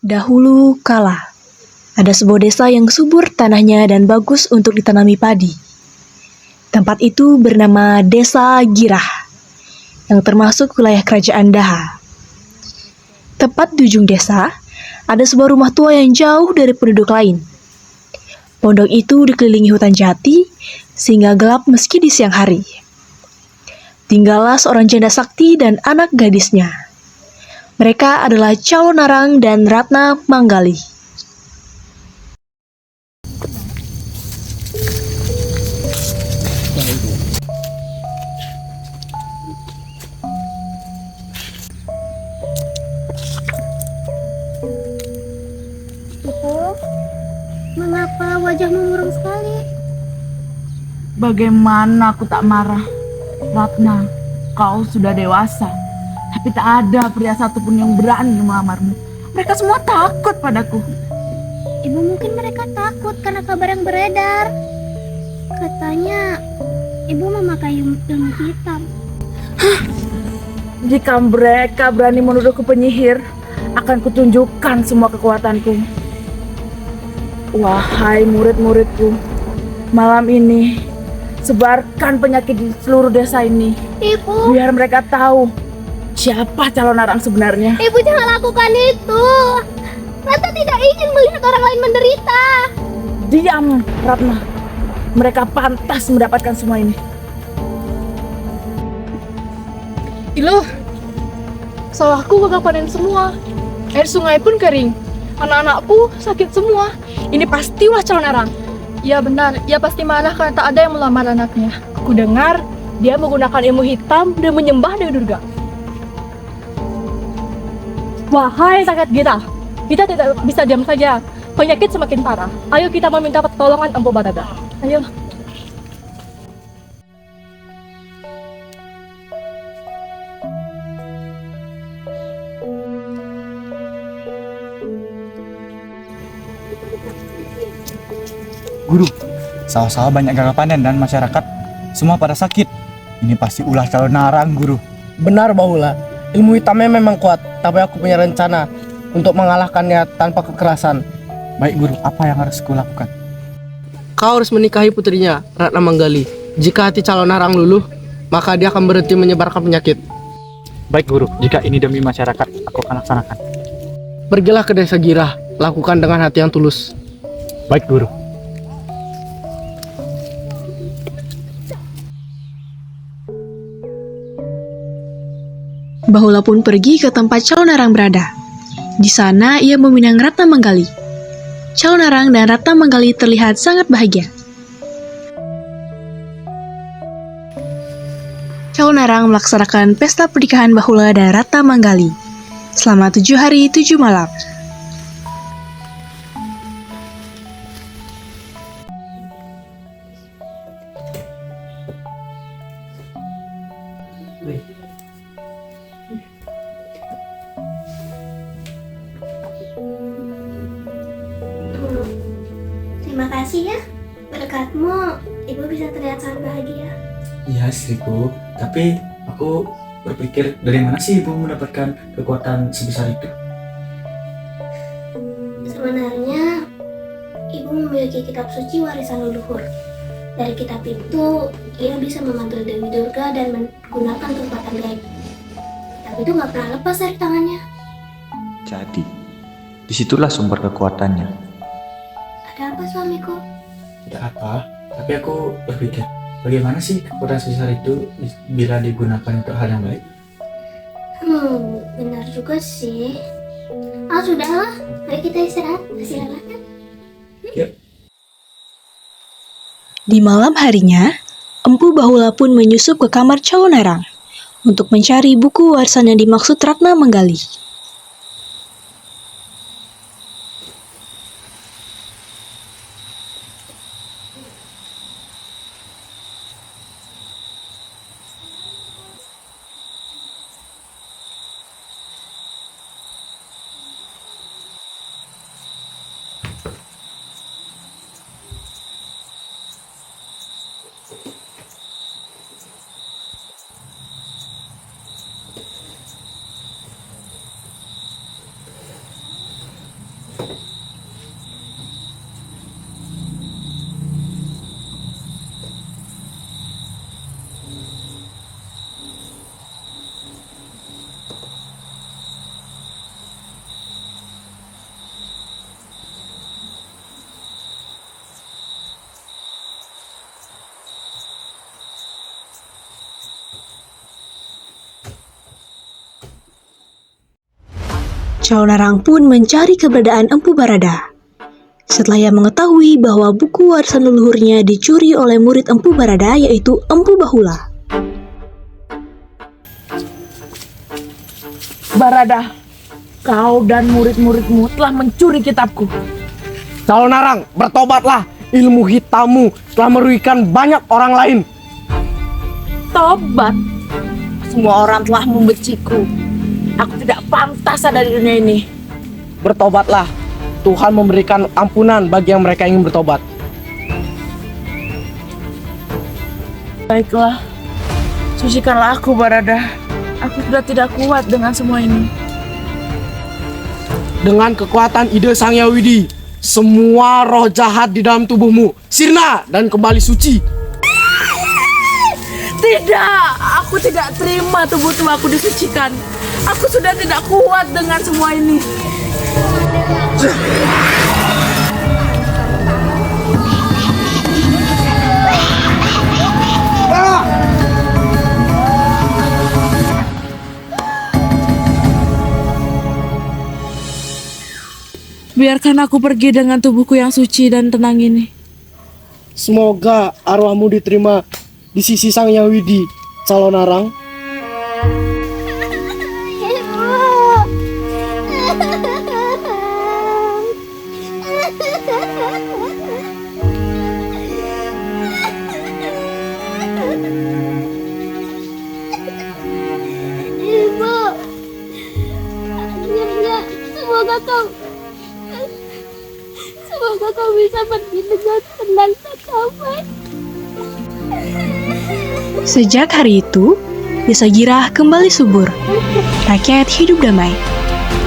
Dahulu kala, ada sebuah desa yang subur tanahnya dan bagus untuk ditanami padi. Tempat itu bernama Desa Girah, yang termasuk wilayah kerajaan Daha. Tepat di ujung desa, ada sebuah rumah tua yang jauh dari penduduk lain. Pondok itu dikelilingi hutan jati, sehingga gelap meski di siang hari. Tinggallah seorang janda sakti dan anak gadisnya. Mereka adalah Calonarang dan Ratna Manggali. Ibu, mengapa wajahmu murung sekali? Bagaimana aku tak marah? Ratna, kau sudah dewasa, tapi tak ada pria satupun yang berani melamarmu. Mereka semua takut padaku. Ibu, mungkin mereka takut karena kabar yang beredar. Katanya ibu memakai ilmu hitam. Jika mereka berani menuduhku penyihir, akan kutunjukkan semua kekuatanku. Wahai murid-muridku, malam ini sebarkan penyakit di seluruh desa ini. Ibu, Biar mereka tahu siapa Calonarang sebenarnya. ibu jangan lakukan itu. Rata tidak ingin melihat orang lain menderita. Diam, Ratna. Mereka pantas mendapatkan semua ini. Iloh, sawahku gagal panen semua. Air sungai pun kering. Anak-anakku sakit semua. Ini pasti ulah Calonarang. Ya benar, ia pasti marah karena tak ada yang melamar anaknya. Aku dengar dia menggunakan ilmu hitam dan menyembah Dewi Durga. Wahai rakyat kita tidak bisa diam saja. Penyakit semakin parah. Ayo kita meminta pertolongan Empu Baraga. Ayo. Guru, sawah-sawah banyak gagal panen dan masyarakat semua pada sakit. Ini pasti ulah Calonarang, Guru. Benar, Bahula. Ilmu hitamnya memang kuat, tapi aku punya rencana untuk mengalahkannya tanpa kekerasan. Baik, Guru. Apa yang harus kulakukan? Kau harus menikahi putrinya, Ratna Manggali. Jika hati Calonarang luluh, maka dia akan berhenti menyebarkan penyakit. Baik, Guru. Jika ini demi masyarakat, aku akan laksanakan. Pergilah ke desa Girah, lakukan dengan hati yang tulus. Baik, Guru. Bahula pun pergi ke tempat Calonarang berada. Di sana ia meminang Ratna Manggali. Calonarang dan Ratna Manggali terlihat sangat bahagia. Calonarang melaksanakan pesta pernikahan Bahula dan Ratna Manggali selama 7 hari 7 malam. Terima kasih ya. Berkatmu, ibu bisa terlihat sangat bahagia. Iya istriku, tapi aku berpikir dari mana sih ibu mendapatkan kekuatan sebesar itu? Sebenarnya, ibu memiliki kitab suci warisan leluhur. Dari kitab itu, ia bisa memanggil Dewi Durga dan menggunakan kekuatan gaib. Kitab itu nggak pernah lepas dari tangannya. Jadi, disitulah sumber kekuatannya. Ada apa suamiku? Tidak apa, tapi aku berpikir bagaimana sih kekuatan sebesar itu bila digunakan untuk hal yang baik? Benar juga sih. Ah, sudahlah. Mari kita istirahat. Masih lelah kan? Di malam harinya, Empu Bahula pun menyusup ke kamar Calonarang untuk mencari buku warisan yang dimaksud Ratna Manggali. Calolarang pun mencari keberadaan Empu Barada. Setelah ia mengetahui bahwa buku warisan leluhurnya dicuri oleh murid Empu Barada, yaitu Empu Bahula. Barada, kau dan murid-muridmu telah mencuri kitabku. Calonarang, bertobatlah. Ilmu hitammu telah merugikan banyak orang lain. Tobat? Semua orang telah membenciku. Aku tidak pantas ada di dunia ini. Bertobatlah. Tuhan memberikan ampunan bagi yang mereka ingin bertobat. Baiklah, sucikanlah aku, Barada. Aku sudah tidak kuat dengan semua ini. Dengan kekuatan ide Sang Hyang Widi, semua roh jahat di dalam tubuhmu sirna dan kembali suci. Tidak, aku tidak terima tubuh aku disucikan. Aku sudah tidak kuat dengan semua ini. Biarkan aku pergi dengan tubuhku yang suci dan tenang ini. Semoga arwahmu diterima di sisi Sang Hyang Widi, Calonarang. Ibu, akhirnya semoga kau bisa pergi dengan tenang dan damai. Sejak hari itu, Desa Girah kembali subur. Rakyat hidup damai.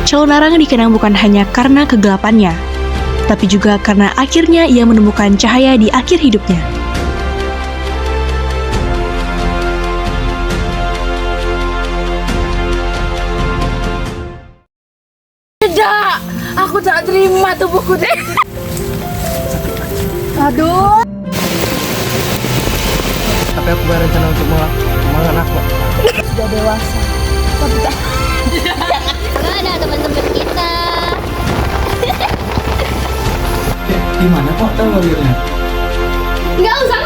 Calonarang dikenang bukan hanya karena kegelapannya, tapi juga karena akhirnya ia menemukan cahaya di akhir hidupnya. Tidak, aku tak terima tubuhku deh. Aduh. Tapi aku berencana untuk menganakmu. Sudah dewasa, tapi tak. Gak ada teman-teman kita. Gimana kok tahu warriornya? Nggak usah